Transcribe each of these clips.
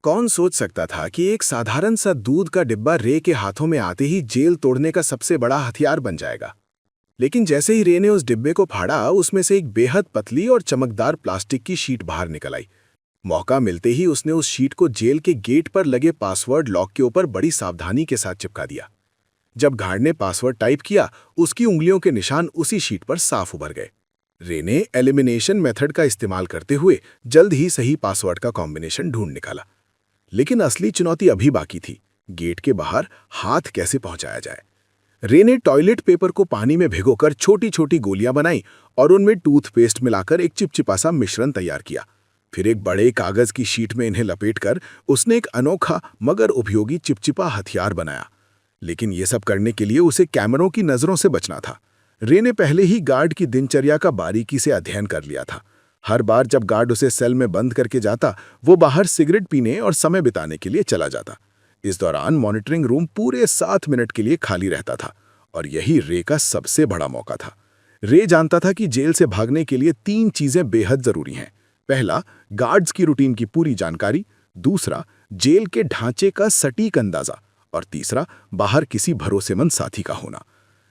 कौन सोच सकता था कि एक साधारण सा दूध का डिब्बा रे के हाथों में आते ही जेल तोड़ने का सबसे बड़ा हथियार बन जाएगा। लेकिन जैसे ही रे ने उस डिब्बे को फाड़ा, उसमें से एक बेहद पतली और चमकदार प्लास्टिक की शीट बाहर निकल आई। मौका मिलते ही उसने उस शीट को जेल के गेट पर लगे पासवर्ड लॉक के ऊपर बड़ी सावधानी के साथ चिपका दिया। जब गार्ड ने पासवर्ड टाइप किया, उसकी उंगलियों के निशान उसी शीट पर साफ उभर गए। रे ने एलिमिनेशन मेथड का इस्तेमाल करते हुए जल्द ही सही पासवर्ड का कॉम्बिनेशन ढूंढ निकाला। लेकिन असली चुनौती अभी बाकी थी। गेट के बाहर हाथ कैसे पहुंचाया जाए। रे ने टॉयलेट पेपर को पानी में भिगोकर छोटी छोटी गोलियां बनाई और उनमें टूथपेस्ट मिलाकर एक चिपचिपा सा मिश्रण तैयार किया। फिर एक बड़े कागज की शीट में इन्हें लपेटकर उसने एक अनोखा मगर उपयोगी चिपचिपा हथियार बनाया। लेकिन ये सब करने के लिए उसे कैमरों की नजरों से बचना था। रे ने पहले ही गार्ड की दिनचर्या का बारीकी से अध्ययन कर लिया था। हर बार जब गार्ड उसे सेल में बंद करके जाता, वो बाहर सिगरेट पीने और समय बिताने के लिए चला जाता। इस दौरान मॉनिटरिंग रूम पूरे 7 मिनट के लिए खाली रहता था और यही रे का सबसे बड़ा मौका था। रे जानता था कि जेल से भागने के लिए 3 चीजें बेहद जरूरी हैं। पहला, गार्ड्स की रूटीन की पूरी जानकारी। दूसरा, जेल के ढांचे का सटीक अंदाजा। और तीसरा, बाहर किसी भरोसेमंद साथी का होना।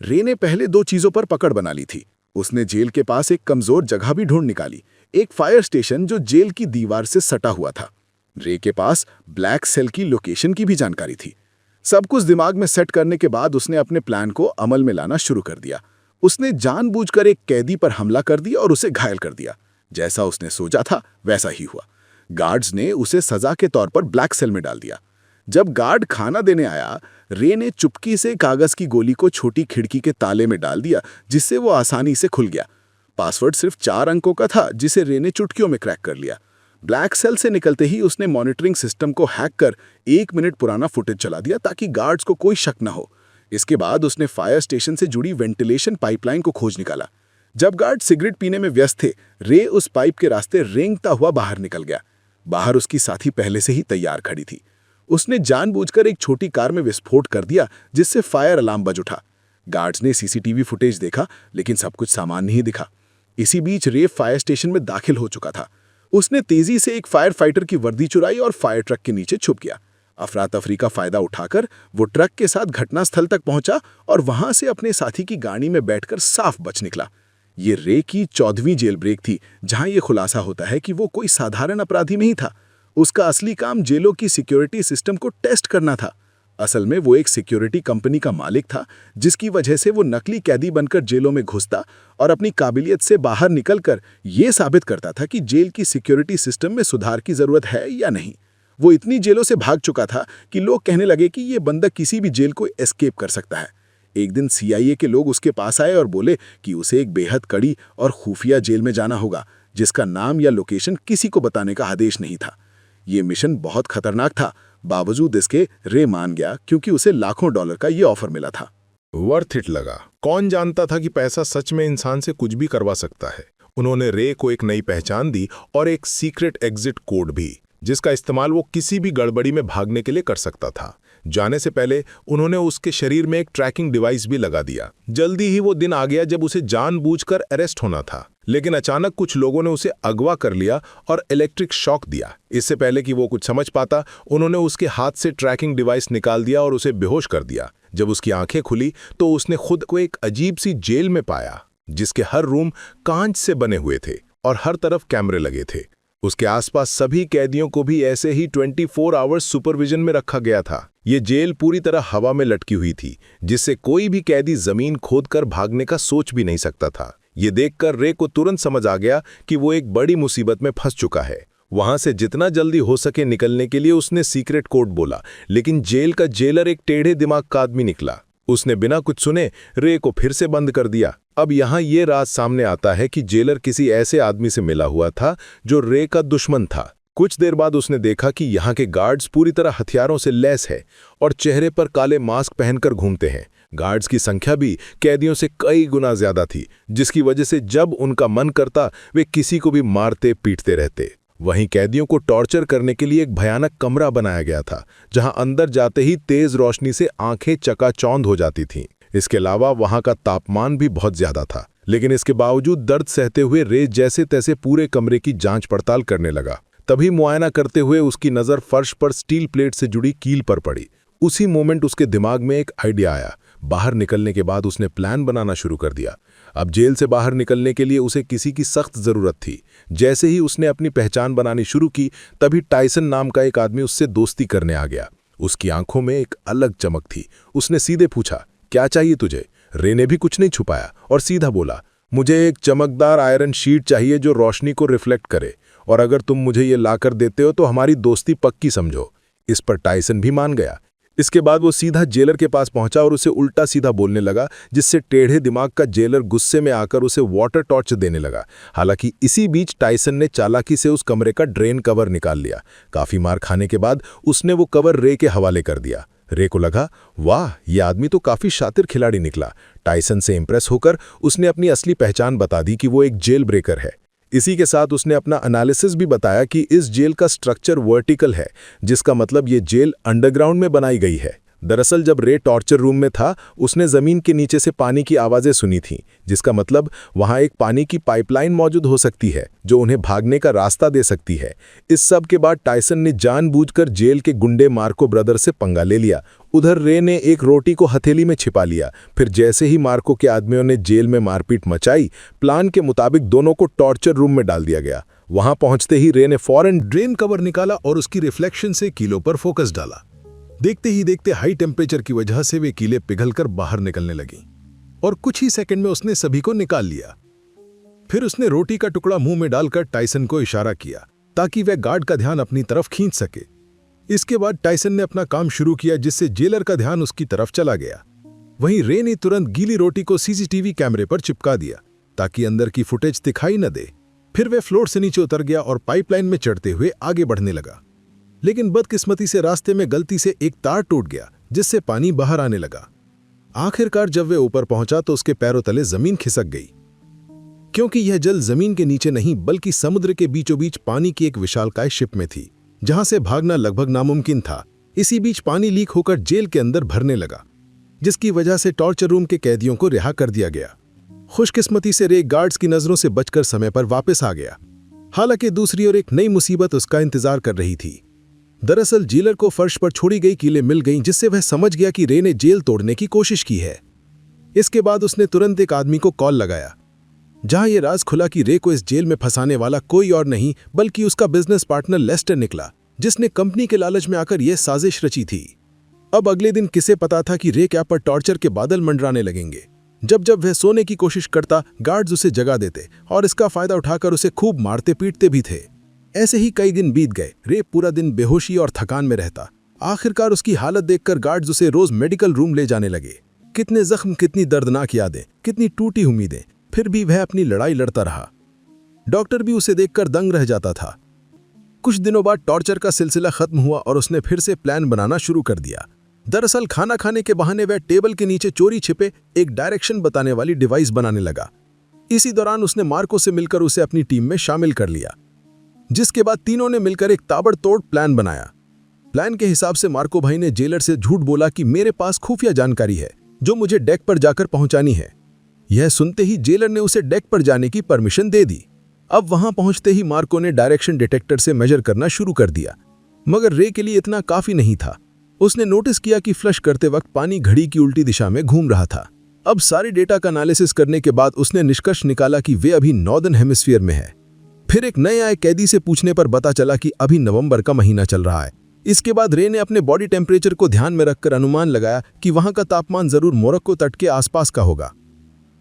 रे ने पहले 2 चीजों पर पकड़ बना ली थी। उसने जेल के पास एक कमजोर जगह भी ढूंढ निकाली, एक फायर स्टेशन जो जेल की दीवार से सटा हुआ था। रे के पास ब्लैक सेल की लोकेशन की भी जानकारी थी। सब कुछ दिमाग में सेट करने के बाद उसने अपने प्लान को अमल में लाना शुरू कर दिया। उसने जानबूझकर एक कैदी पर हमला कर दिया और उसे घायल कर दिया। जैसा उसने सोचा था वैसा ही हुआ। गार्ड्स ने उसे सजा के तौर पर ब्लैक सेल में डाल दिया। जब गार्ड खाना देने आया, रे ने चुपकी से कागज की गोली को छोटी खिड़की के ताले में डाल दिया, जिससे वो आसानी से खुल गया। पासवर्ड सिर्फ 4 अंकों का था, जिसे रे ने चुटकियों में क्रैक कर लिया। ब्लैक सेल से निकलते ही उसने मॉनिटरिंग सिस्टम को हैक कर 1 मिनट पुराना फुटेज चला दिया ताकि गार्ड्स को कोई शक न हो। इसके बाद उसने फायर स्टेशन से जुड़ी वेंटिलेशन पाइपलाइन को खोज निकाला। जब गार्ड सिगरेट पीने में व्यस्त थे, रे उस पाइप के रास्ते रेंगता हुआ बाहर निकल गया। बाहर उसकी साथी पहले से ही तैयार खड़ी थी। उसने जानबूझकर एक छोटी कार में विस्फोट कर दिया, जिससे फायर अलार्म बज उठा। गार्ड्स ने सीसीटीवी फुटेज देखा, लेकिन सब कुछ सामान्य ही दिखा। इसी बीच रे फायर स्टेशन में दाखिल हो चुका था। उसने तेजी से एक फायर फाइटर की वर्दी चुराई और फायर ट्रक के नीचे छुप गया। अफरा तफरी का फायदा उठाकर वो ट्रक के साथ घटनास्थल तक पहुंचा और वहां से अपने साथी की गाड़ी में बैठकर साफ बच निकला। ये रे की 14वीं जेल ब्रेक थी, जहां ये खुलासा होता है कि वो कोई साधारण अपराधी नहीं था। उसका असली काम जेलों की सिक्योरिटी सिस्टम को टेस्ट करना था। असल में वो एक सिक्योरिटी कंपनी का मालिक था, जिसकी वजह से वो नकली कैदी बनकर जेलों में घुसता और अपनी काबिलियत से बाहर निकलकर ये साबित करता था कि जेल की सिक्योरिटी सिस्टम में सुधार की जरूरत है या नहीं। वो इतनी जेलों से भाग चुका था कि लोग कहने लगे कि ये बंदा किसी भी जेल को एस्केप कर सकता है। एक दिन CIA के लोग उसके पास आए और बोले कि उसे एक बेहद कड़ी और खुफिया जेल में जाना होगा, जिसका नाम या लोकेशन किसी को बताने का आदेश नहीं था। ये मिशन बहुत खतरनाक था। बावजूद इसके रे मान गया, क्योंकि उसे लाखों डॉलर का ये ऑफर मिला था। वर्थ इट लगा। कौन जानता था कि पैसा सच में इंसान से कुछ भी करवा सकता है। उन्होंने रे को एक नई पहचान दी और एक सीक्रेट एग्जिट कोड भी, जिसका इस्तेमाल वो किसी भी गड़बड़ी में भागने के लिए कर सकता था। जाने से पहले उन्होंने उसके शरीर में एक ट्रैकिंग डिवाइस भी लगा दिया। जल्दी ही वो दिन आ गया जब उसे जानबूझकर अरेस्ट होना था, लेकिन अचानक कुछ लोगों ने उसे अगवा कर लिया और इलेक्ट्रिक शॉक दिया। इससे पहले कि वो कुछ समझ पाता, उन्होंने उसके हाथ से ट्रैकिंग डिवाइस निकाल दिया और उसे बेहोश कर दिया। जब उसकी आंखें खुली तो उसने खुद को एक अजीब सी जेल में पाया, जिसके हर रूम कांच से बने हुए थे और हर तरफ कैमरे लगे थे। उसके आसपास सभी कैदियों को भी ऐसे ही 24 आवर्स सुपरविजन में रखा गया था। ये जेल पूरी तरह हवा में लटकी हुई थी, जिससे कोई भी कैदी जमीन खोदकर भागने का सोच भी नहीं सकता था। ये देखकर रे को तुरंत समझ आ गया कि वो एक बड़ी मुसीबत में फंस चुका है। वहां से जितना जल्दी हो सके निकलने के लिए उसने सीक्रेट कोड बोला, लेकिन जेल का जेलर एक टेढ़े दिमाग का आदमी निकला। उसने बिना कुछ सुने रे को फिर से बंद कर दिया। अब यहाँ ये राज सामने आता है कि जेलर किसी ऐसे आदमी से मिला हुआ था जो रे का दुश्मन था। कुछ देर बाद उसने देखा कि यहाँ के गार्ड्स पूरी तरह हथियारों से लैस है और चेहरे पर काले मास्क पहनकर घूमते हैं। गार्ड्स की संख्या भी कैदियों से कई गुना ज्यादा थी, जिसकी वजह से जब उनका मन करता वे किसी को भी मारते पीटते रहते। वहीं कैदियों को टॉर्चर करने के लिए एक भयानक कमरा बनाया गया था, जहां अंदर जाते ही तेज रोशनी से आंखें चकाचौंध हो जाती थीं। इसके अलावा वहां का तापमान भी बहुत ज्यादा था, लेकिन इसके बावजूद दर्द सहते हुए रे जैसे तैसे पूरे कमरे की जांच पड़ताल करने लगा। तभी मुआयना करते हुए उसकी नज़र फर्श पर स्टील प्लेट से जुड़ी कील पर पड़ी। उसी मोमेंट उसके दिमाग में एक आइडिया आया। बाहर निकलने के बाद उसने प्लान बनाना शुरू कर दिया। अब जेल से बाहर निकलने के लिए उसे किसी की सख्त ज़रूरत थी। जैसे ही उसने अपनी पहचान बनानी शुरू की, तभी टाइसन नाम का एक आदमी उससे दोस्ती करने आ गया। उसकी आंखों में एक अलग चमक थी। उसने सीधे पूछा, क्या चाहिए तुझे? रे ने भी कुछ नहीं छुपाया और सीधा बोला, मुझे एक चमकदार आयरन शीट चाहिए जो रोशनी को रिफ्लेक्ट करे, और अगर तुम मुझे ये लाकर देते हो तो हमारी दोस्ती पक्की समझो। इस पर टाइसन भी मान गया। इसके बाद वो सीधा जेलर के पास पहुंचा और उसे उल्टा सीधा बोलने लगा, जिससे टेढ़े दिमाग का जेलर गुस्से में आकर उसे वाटर टॉर्च देने लगा। हालांकि इसी बीच टाइसन ने चालाकी से उस कमरे का ड्रेन कवर निकाल लिया। काफी मार खाने के बाद उसने वो कवर रे के हवाले कर दिया। रे को लगा, वाह, ये आदमी तो काफी शातिर खिलाड़ी निकला। टाइसन से इंप्रेस होकर उसने अपनी असली पहचान बता दी कि वो एक जेल ब्रेकर है। इसी के साथ उसने अपना एनालिसिस भी बताया कि इस जेल का स्ट्रक्चर वर्टिकल है, जिसका मतलब ये जेल अंडरग्राउंड में बनाई गई है। दरअसल जब रे टॉर्चर रूम में था, उसने जमीन के नीचे से पानी की आवाजें सुनी थीं, जिसका मतलब वहां एक पानी की पाइपलाइन मौजूद हो सकती है जो उन्हें भागने का रास्ता दे सकती है। इस सब के बाद टाइसन ने जानबूझकर जेल के गुंडे मार्को ब्रदर से पंगा ले लिया। उधर रे ने एक रोटी को हथेली में छिपा लिया। फिर जैसे ही मार्को के आदमियों ने जेल में मारपीट मचाई, प्लान के मुताबिक दोनों को टॉर्चर रूम में डाल दिया गया। वहां पहुंचते ही रे ने फौरन ड्रेन कवर निकाला और उसकी रिफ्लेक्शन से कीलों पर फोकस डाला। देखते ही देखते हाई टेम्परेचर की वजह से वे कीलें पिघलकर बाहर निकलने लगीं और कुछ ही सेकंड में उसने सभी को निकाल लिया। फिर उसने रोटी का टुकड़ा मुंह में डालकर टाइसन को इशारा किया ताकि वह गार्ड का ध्यान अपनी तरफ खींच सके। इसके बाद टाइसन ने अपना काम शुरू किया, जिससे जेलर का ध्यान उसकी तरफ चला गया। वहीं रे ने तुरंत गीली रोटी को सीसीटीवी कैमरे पर चिपका दिया ताकि अंदर की फुटेज दिखाई न दे। फिर वह फ्लोर से नीचे उतर गया और पाइपलाइन में चढ़ते हुए आगे बढ़ने लगा। लेकिन बदकिस्मती से रास्ते में गलती से एक तार टूट गया, जिससे पानी बाहर आने लगा। आखिरकार जब वह ऊपर पहुंचा तो उसके पैरों तले जमीन खिसक गई, क्योंकि यह जल जमीन के नीचे नहीं बल्कि समुद्र के बीचों बीच पानी की एक विशालकाय शिप में थी, जहां से भागना लगभग नामुमकिन था। इसी बीच पानी लीक होकर जेल के अंदर भरने लगा, जिसकी वजह से टॉर्चर रूम के कैदियों को रिहा कर दिया गया। खुशकिस्मती से रे गार्ड्स की नजरों से बचकर समय पर वापस आ गया। हालांकि दूसरी ओर एक नई मुसीबत उसका इंतजार कर रही थी। दरअसल जेलर को फर्श पर छोड़ी गई कीलें मिल गईं, जिससे वह समझ गया कि रे ने जेल तोड़ने की कोशिश की है। इसके बाद उसने तुरंत एक आदमी को कॉल लगाया, जहां यह राज खुला कि रे को इस जेल में फंसाने वाला कोई और नहीं बल्कि उसका बिजनेस पार्टनर लेस्टर निकला, जिसने कंपनी के लालच में आकर यह साजिश रची थी। अब अगले दिन किसे पता था कि रे कैप पर टॉर्चर के बादल मंडराने लगेंगे। जब जब वह सोने की कोशिश करता, गार्ड्स उसे जगा देते और इसका फायदा उठाकर उसे खूब मारते पीटते भी थे। ऐसे ही कई दिन बीत गए। रे पूरा दिन बेहोशी और थकान में रहता। आखिरकार उसकी हालत देखकर गार्ड्स उसे रोज मेडिकल रूम ले जाने लगे। कितने जख्म, कितनी दर्दनाक यादें, कितनी टूटी उम्मीदें, फिर भी वह अपनी लड़ाई लड़ता रहा। डॉक्टर भी उसे देखकर दंग रह जाता था। कुछ दिनों बाद टॉर्चर का सिलसिला खत्म हुआ और उसने फिर से प्लान बनाना शुरू कर दिया। दरअसल खाना खाने के बहाने वह टेबल के नीचे चोरी छिपे एक डायरेक्शन बताने वाली डिवाइस बनाने लगा। इसी दौरान उसने मार्को से मिलकर उसे अपनी टीम में शामिल कर लिया, जिसके बाद तीनों ने मिलकर एक ताबड़तोड़ प्लान बनाया। प्लान के हिसाब से मार्को भाई ने जेलर से झूठ बोला कि मेरे पास खुफिया जानकारी है जो मुझे डेक पर जाकर पहुंचानी है। यह सुनते ही जेलर ने उसे डेक पर जाने की परमिशन दे दी। अब वहां पहुंचते ही मार्को ने डायरेक्शन डिटेक्टर से मेजर करना शुरू कर दिया, मगर रे के लिए इतना काफी नहीं था। उसने नोटिस किया कि फ्लश करते वक्त पानी घड़ी की उल्टी दिशा में घूम रहा था। अब सारे डेटा का एनालिसिस करने के बाद उसने निष्कर्ष निकाला कि वे अभी नॉर्दर्न हेमिस्फीयर में है। फिर एक नए आए कैदी से पूछने पर पता चला कि अभी नवंबर का महीना चल रहा है। इसके बाद रे ने अपने बॉडी टेम्परेचर को ध्यान में रखकर अनुमान लगाया कि वहां का तापमान जरूर मोरक्को तट के आसपास का होगा।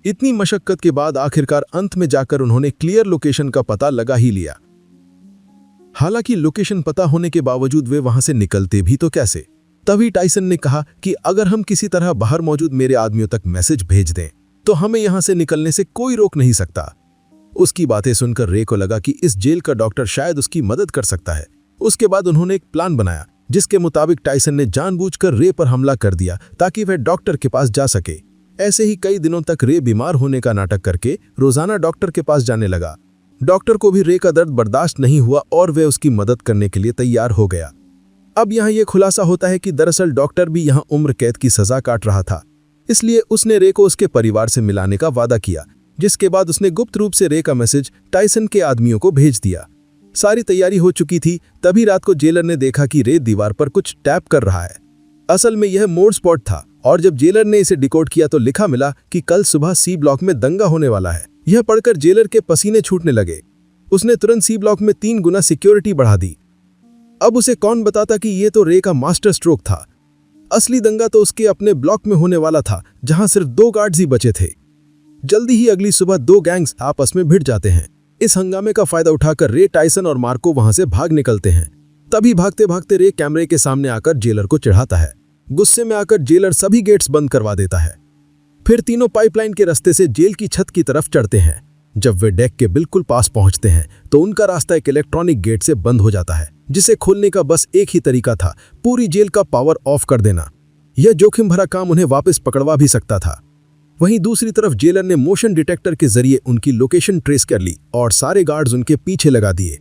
इतनी मशक्कत के बाद आखिरकार अंत में जाकर उन्होंने क्लियर लोकेशन का पता लगा ही लिया। हालांकि लोकेशन पता होने के बावजूद वे वहां से निकलते भी तो कैसे। तभी टाइसन ने कहा कि अगर हम किसी तरह बाहर मौजूद मेरे आदमियों तक मैसेज भेज दें तो हमें यहां से निकलने से कोई रोक नहीं सकता। उसकी बातें सुनकर रे को लगा कि इस जेल का डॉक्टर शायद उसकी मदद कर सकता है। उसके बाद उन्होंने एक प्लान बनाया, जिसके मुताबिक टाइसन ने जानबूझकर रे पर हमला कर दिया ताकि वह डॉक्टर के पास जा सके। ऐसे ही कई दिनों तक रे बीमार होने का नाटक करके रोजाना डॉक्टर के पास जाने लगा। डॉक्टर को भी रे का दर्द बर्दाश्त नहीं हुआ और वह उसकी मदद करने के लिए तैयार हो गया। अब यहाँ यह खुलासा होता है कि दरअसल डॉक्टर भी यहाँ उम्र कैद की सजा काट रहा था, इसलिए उसने रे को उसके परिवार से मिलाने का वादा किया, जिसके बाद उसने गुप्त रूप से रे का मैसेज टाइसन के आदमियों को भेज दिया। सारी तैयारी हो चुकी थी, तभी रात को जेलर ने देखा कि रे दीवार पर कुछ टैप कर रहा है। असल में यह मोड स्पॉट था, और जब जेलर ने इसे डिकोड किया तो लिखा मिला कि कल सुबह सी ब्लॉक में दंगा होने वाला है। यह पढ़कर जेलर के पसीने छूटने लगे। उसने तुरंत सी ब्लॉक में 3 गुना सिक्योरिटी बढ़ा दी। अब उसे कौन बताता कि यह तो रे का मास्टर स्ट्रोक था। असली दंगा तो उसके अपने ब्लॉक में होने वाला था, जहां सिर्फ 2 गार्ड्स ही बचे थे। जल्दी ही अगली सुबह 2 गैंग्स आपस में भिड़ जाते हैं। इस हंगामे का फायदा उठाकर रे, टाइसन और मार्को वहां से भाग निकलते हैं। तभी भागते भागते रे कैमरे के सामने आकर जेलर को चिढ़ाता है। गुस्से में आकर जेलर सभी गेट्स बंद करवा देता है। फिर तीनों पाइपलाइन के रास्ते से जेल की छत की तरफ चढ़ते हैं। जब वे डेक के बिल्कुल पास पहुंचते हैं तो उनका रास्ता एक इलेक्ट्रॉनिक गेट से बंद हो जाता है, जिसे खोलने का बस एक ही तरीका था, पूरी जेल का पावर ऑफ कर देना। यह जोखिम भरा काम उन्हें वापस पकड़वा भी सकता था। वहीं दूसरी तरफ जेलर ने मोशन डिटेक्टर के जरिए उनकी लोकेशन ट्रेस कर ली और सारे गार्ड्स उनके पीछे लगा दिए।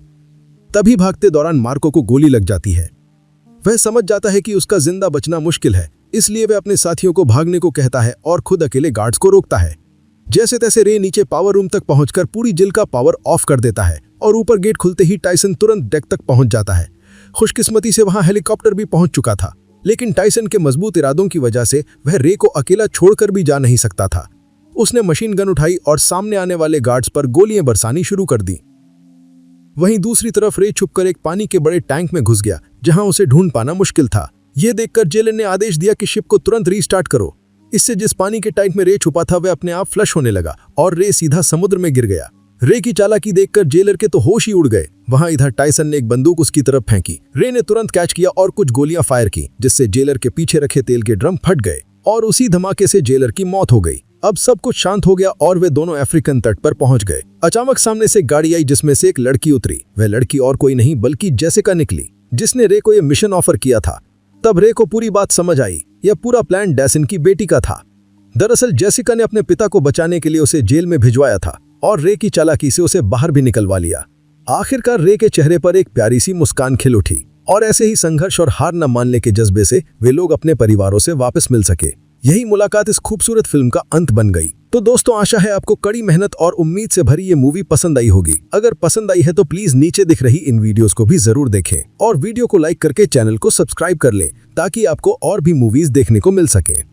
तभी भागते दौरान मार्को को गोली लग जाती है। वह समझ जाता है कि उसका जिंदा बचना मुश्किल है, इसलिए वह अपने साथियों को भागने को कहता है और खुद अकेले गार्ड्स को रोकता है। जैसे तैसे रे नीचे पावर रूम तक पहुंचकर पूरी जेल का पावर ऑफ कर देता है और ऊपर गेट खुलते ही टाइसन तुरंत डेक तक पहुंच जाता है। खुशकिस्मती से वहां हेलीकॉप्टर भी पहुंच चुका था, लेकिन टाइसन के मजबूत इरादों की वजह से वह रे को अकेला छोड़कर भी जा नहीं सकता था। उसने मशीन गन उठाई और सामने आने वाले गार्ड्स पर गोलियां बरसानी शुरू कर दी। वहीं दूसरी तरफ रे छुपकर एक पानी के बड़े टैंक में घुस गया, जहां उसे ढूंढ पाना मुश्किल था। यह देखकर जेलर ने आदेश दिया कि शिप को तुरंत रीस्टार्ट करो। इससे जिस पानी के टैंक में रे छुपा था वह अपने आप फ्लश होने लगा और रे सीधा समुद्र में गिर गया। रे की चालाकी देखकर जेलर के तो होश ही उड़ गए। वहां इधर टाइसन ने एक बंदूक उसकी तरफ फेंकी। रे ने तुरंत कैच किया और कुछ गोलियां फायर की, जिससे जेलर के पीछे रखे तेल के ड्रम फट गए और उसी धमाके से जेलर की मौत हो गई। अब सब कुछ शांत हो गया और वे दोनों अफ्रीकन तट पर पहुंच गए। अचानक सामने से गाड़ी आई, जिसमें से एक लड़की उतरी। वह लड़की और कोई नहीं बल्कि जेसिका निकली, जिसने रे को यह मिशन ऑफर किया था। तब रे को पूरी बात समझ आई, यह पूरा प्लान डैसिन की बेटी का था। दरअसल जेसिका ने अपने पिता को बचाने के लिए उसे जेल में भिजवाया था और रे की चालाकी से उसे बाहर भी निकलवा लिया। आखिरकार रे के चेहरे पर एक प्यारी सी मुस्कान खिल उठी और ऐसे ही संघर्ष और हार न मानने के जज्बे से वे लोग अपने परिवारों से वापस मिल सके। यही मुलाकात इस खूबसूरत फिल्म का अंत बन गई। तो दोस्तों, आशा है आपको कड़ी मेहनत और उम्मीद से भरी ये मूवी पसंद आई होगी। अगर पसंद आई है तो प्लीज नीचे दिख रही इन वीडियोस को भी जरूर देखें और वीडियो को लाइक करके चैनल को सब्सक्राइब कर लें, ताकि आपको और भी मूवीज देखने को मिल सके।